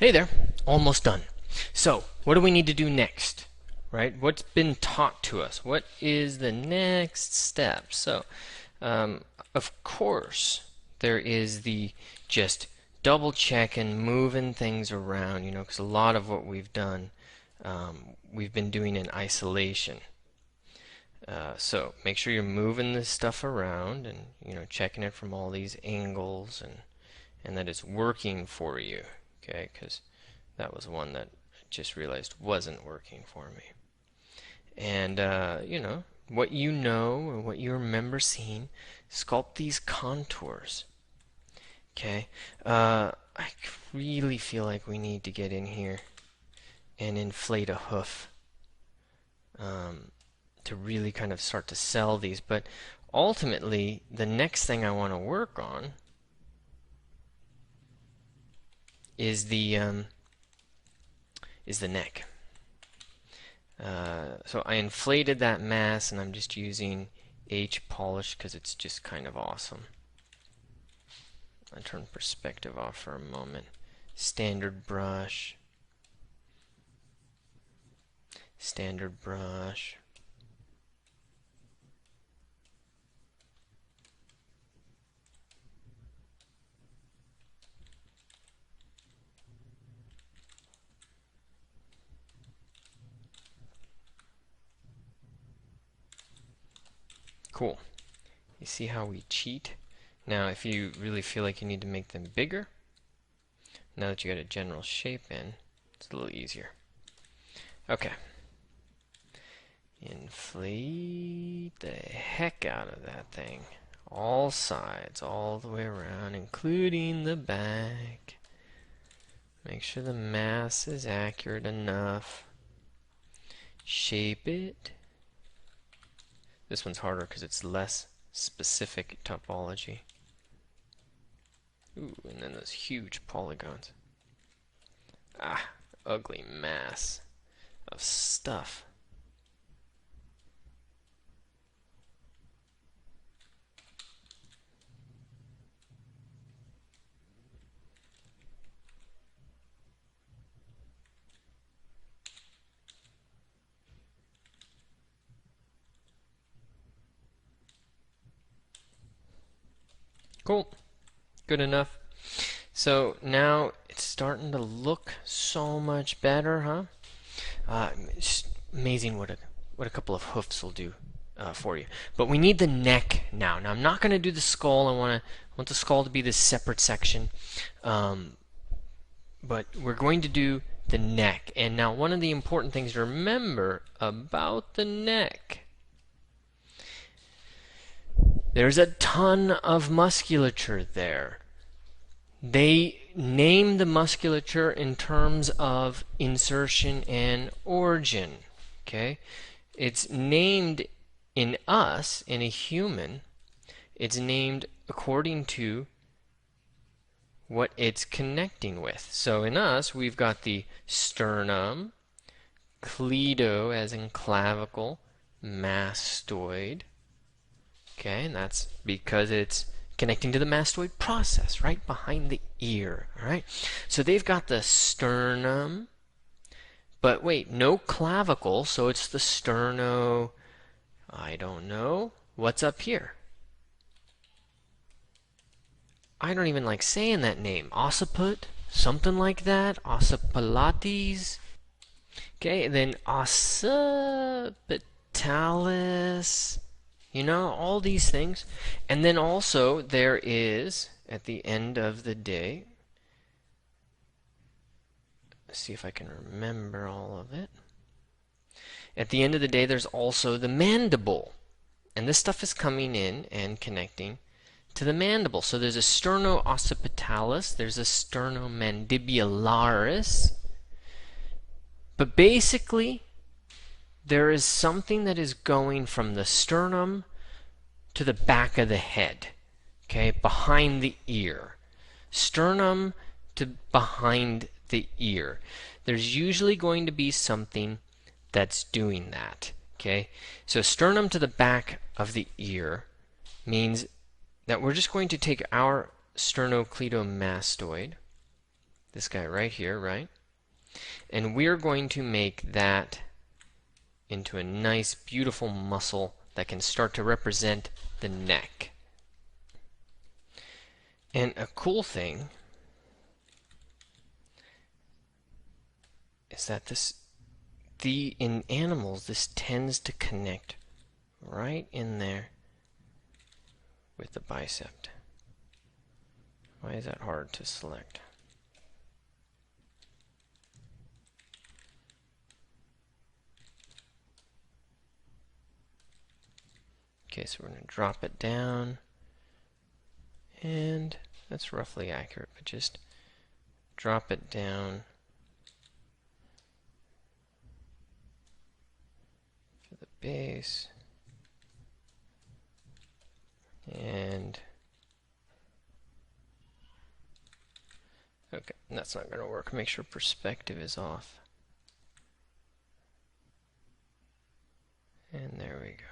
Hey there, almost done. So, what do we need to do next? Right? What's been taught to us? What is the next step? So, um, of course, there is the just double checking, moving things around, because a lot of what we've done, we've been doing in isolation. So make sure you're moving this stuff around and checking it from all these angles and that it's working for you. Okay, because that was one that I just realized wasn't working for me. And what or what you remember seeing, sculpt these contours. Okay, I really feel like we need to get in here and inflate a hoof to really kind of start to sell these. But ultimately, the next thing I want to work on is the neck. So I inflated that mass, and I'm just using H polish because it's just kind of awesome. I turn perspective off for a moment. Standard brush. Standard brush. Cool. You see how we cheat? Now, if you really feel like you need to make them bigger, now that you got a general shape in, it's a little easier. Okay. Inflate the heck out of that thing. All sides, all the way around, including the back. Make sure the mass is accurate enough. Shape it. This one's harder because it's less specific topology. Ooh, and then those huge polygons. Ah, ugly mass of stuff. Cool. Good enough. So now it's starting to look so much better, huh? It's amazing what a couple of hoofs will do for you. But we need the neck now. Now I'm not going to do the skull. I want the skull to be this separate section. But we're going to do the neck. And now one of the important things to remember about the neck, there's a ton of musculature there. They name the musculature in terms of insertion and origin. Okay? It's named in us, in a human, it's named according to what it's connecting with. So in us, we've got the sternum, cledo as in clavicle, mastoid. Okay, and that's because it's connecting to the mastoid process right behind the ear. All right, so they've got the sternum, but wait, no clavicle, so it's the sterno. I don't know what's up here. I don't even like saying that name. Occiput, something like that. Occipitalis. Okay, and then occipitalis. All these things. And then also there is, at the end of the day, let's see if I can remember all of it. At the end of the day, there's also the mandible. And this stuff is coming in and connecting to the mandible. So there's a sterno-occipitalis, there's a sternomandibularis. But basically, there is something that is going from the sternum to the back of the head, okay, behind the ear. Sternum to behind the ear. There's usually going to be something that's doing that, okay? So sternum to the back of the ear means that we're just going to take our sternocleidomastoid This guy right here, right? And we're going to make that into a nice, beautiful muscle that can start to represent the neck. And a cool thing is that in animals, this tends to connect right in there with the bicep. Why is that hard to select? Okay, so we're going to drop it down, and that's roughly accurate, but just drop it down for the base, and okay, that's not going to work. Make sure perspective is off. And there we go.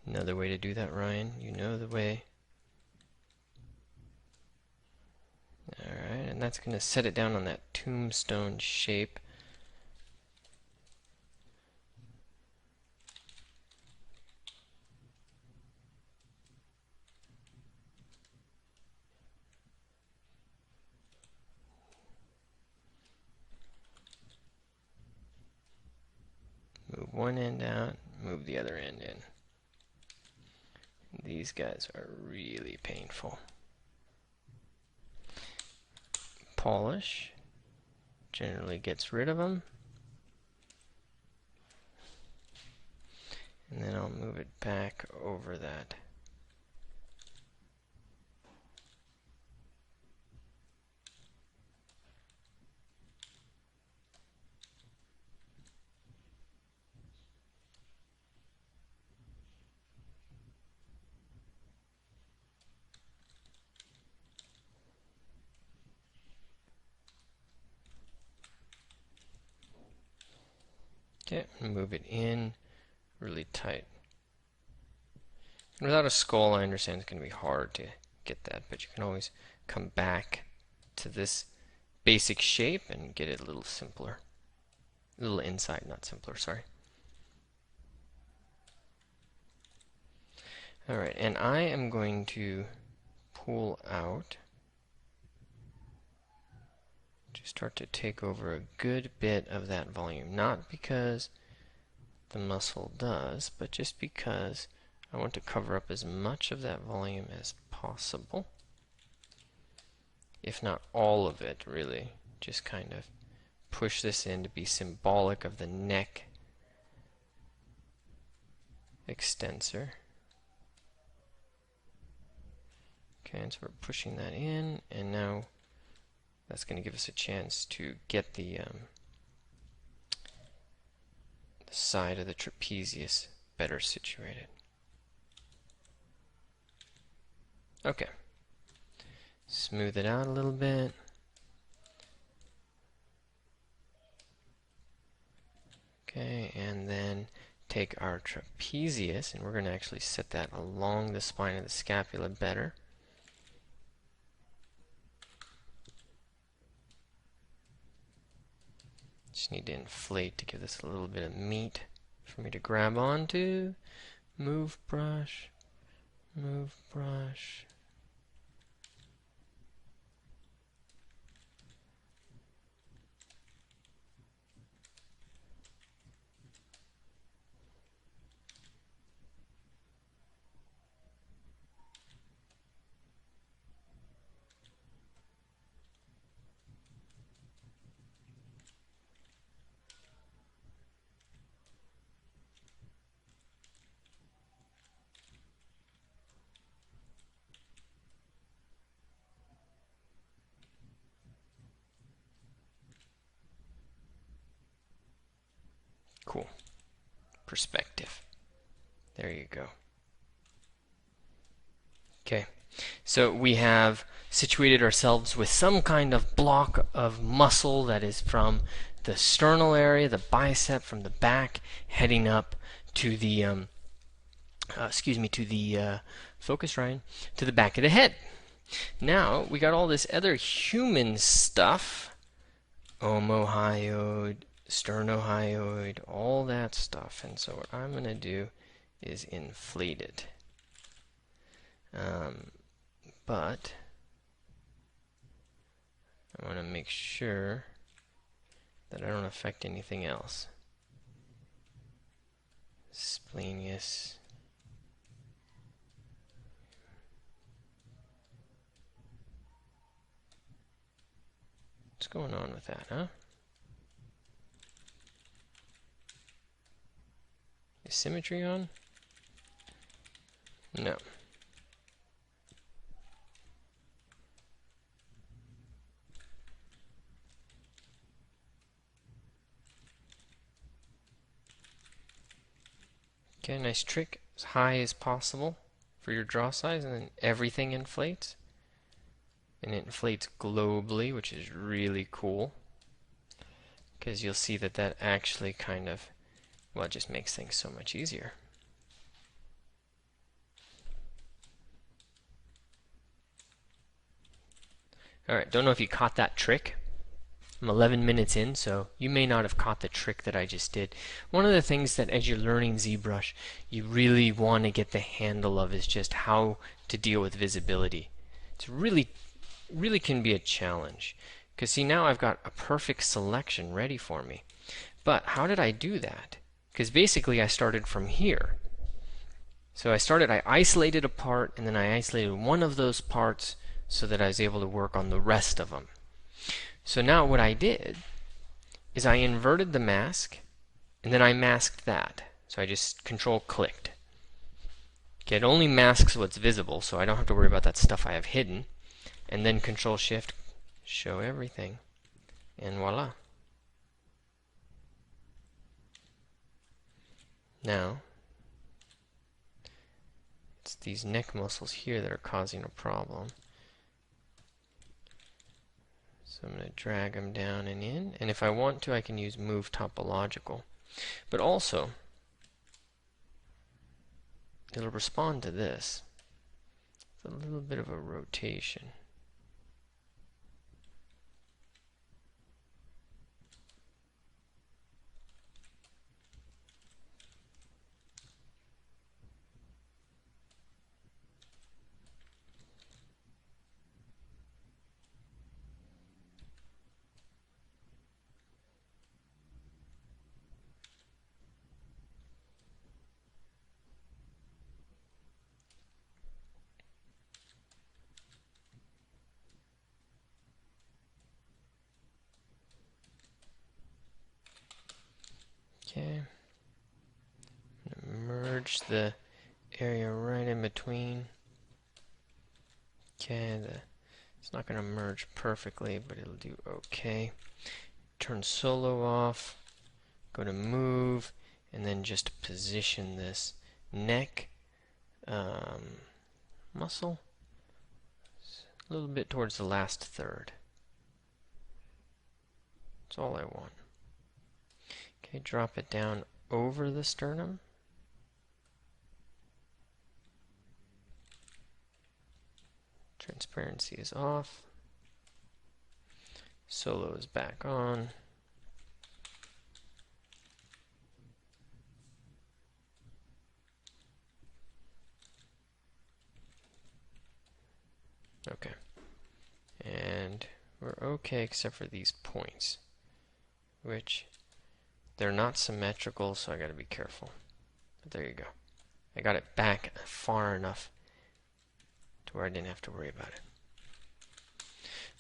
Another way to do that, Ryan. You know the way. Alright, and that's going to set it down on that tombstone shape. Move one end out, move the other end in. These guys are really painful. Polish generally gets rid of them. And then I'll move it back over that. Okay, move it in really tight. And without a skull, I understand it's going to be hard to get that, but you can always come back to this basic shape and get it a little simpler. A little inside, not simpler, sorry. Alright, and I am going to pull out to start to take over a good bit of that volume. Not because the muscle does, but just because I want to cover up as much of that volume as possible. If not all of it, really. Just kind of push this in to be symbolic of the neck extensor. Okay, and so we're pushing that in, and now that's going to give us a chance to get the side of the trapezius better situated. Okay. Smooth it out a little bit. Okay, and then take our trapezius, and we're going to actually set that along the spine of the scapula better. Just need to inflate to give this a little bit of meat for me to grab onto. Move brush, move brush. Cool. Perspective. There you go. Okay, so we have situated ourselves with some kind of block of muscle that is from the sternal area, the bicep, from the back, heading up to the to the focus, Ryan, to the back of the head. Now we got all this other human stuff, omohyoid, sternohyoid, all that stuff. And so what I'm going to do is inflate it. But I want to make sure that I don't affect anything else. Splenius. What's going on with that, huh? Is symmetry on? No. Okay, nice trick. As high as possible for your draw size, and then everything inflates. And it inflates globally, which is really cool. Because you'll see that that actually kind of, well, it just makes things so much easier. Alright, don't know if you caught that trick. I'm 11 minutes in, so you may not have caught the trick that I just did. One of the things that as you're learning ZBrush, you really want to get the handle of is just how to deal with visibility. It's really can be a challenge. Because see, now I've got a perfect selection ready for me. But how did I do that? Because basically I started from here. So I isolated a part, and then I isolated one of those parts so that I was able to work on the rest of them. So now what I did is I inverted the mask, and then I masked that. So I just control-clicked. Okay, it only masks what's visible, so I don't have to worry about that stuff I have hidden. And then Control-Shift, show everything, and voila. Now, it's these neck muscles here that are causing a problem. So I'm going to drag them down and in, and if I want to, I can use Move Topological. But also, it'll respond to this. It's a little bit of a rotation. Okay, I'm going to merge the area right in between. Okay, it's not going to merge perfectly, but it'll do okay. Turn solo off, go to move, and then just position this neck muscle a little bit towards the last third. That's all I want. Okay, drop it down over the sternum. Transparency is off. Solo is back on. Okay. And we're okay except for these points, which they're not symmetrical, so I got to be careful. But there you go. I got it back far enough to where I didn't have to worry about it.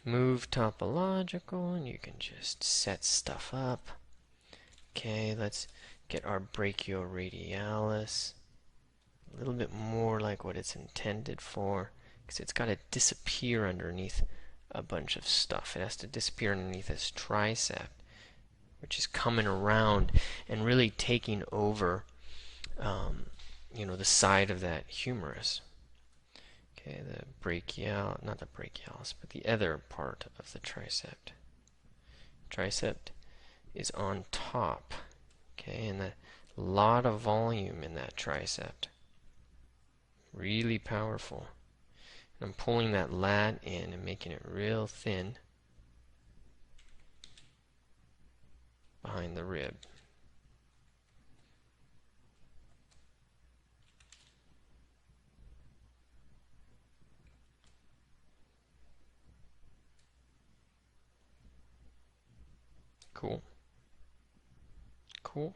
Move topological, and you can just set stuff up. Okay, let's get our brachioradialis a little bit more like what it's intended for, because it's got to disappear underneath a bunch of stuff. It has to disappear underneath this tricep, which is coming around and really taking over, the side of that humerus. Okay, not the brachialis, but the other part of the tricep. Tricep is on top. Okay, and the A lot of volume in that tricept. Really powerful. And I'm pulling that lat in and making it real thin behind the rib. Cool. Cool.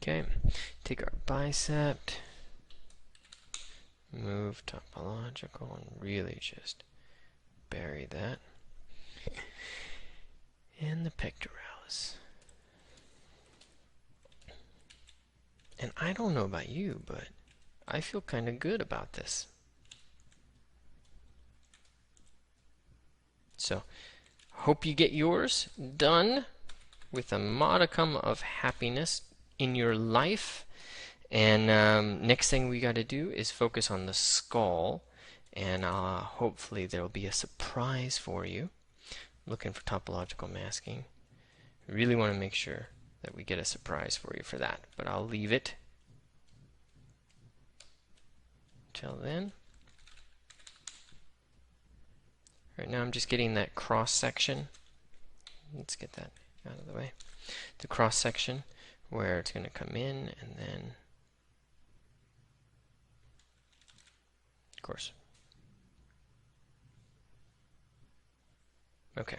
Okay, take our bicep, move topological, and really just bury that. And the pectoralis. And I don't know about you, but I feel kind of good about this. So, hope you get yours done with a modicum of happiness in your life. And next thing we got to do is focus on the skull, and hopefully there will be a surprise for you. Looking for topological masking. Really want to make sure that we get a surprise for you for that, but I'll leave it till then. Right now I'm just getting that cross section. Let's get that out of the way. The cross section where it's going to come in, and then of course. Okay.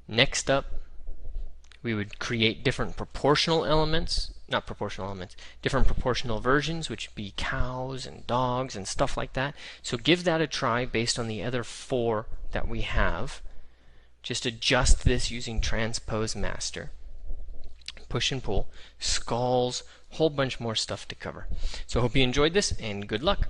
Next up, we would create different proportional elements, not proportional elements, different proportional versions, which would be cows and dogs and stuff like that. So give that a try based on the other 4 that we have. Just adjust this using Transpose Master. Push and pull, skulls, whole bunch more stuff to cover. So I hope you enjoyed this, and good luck.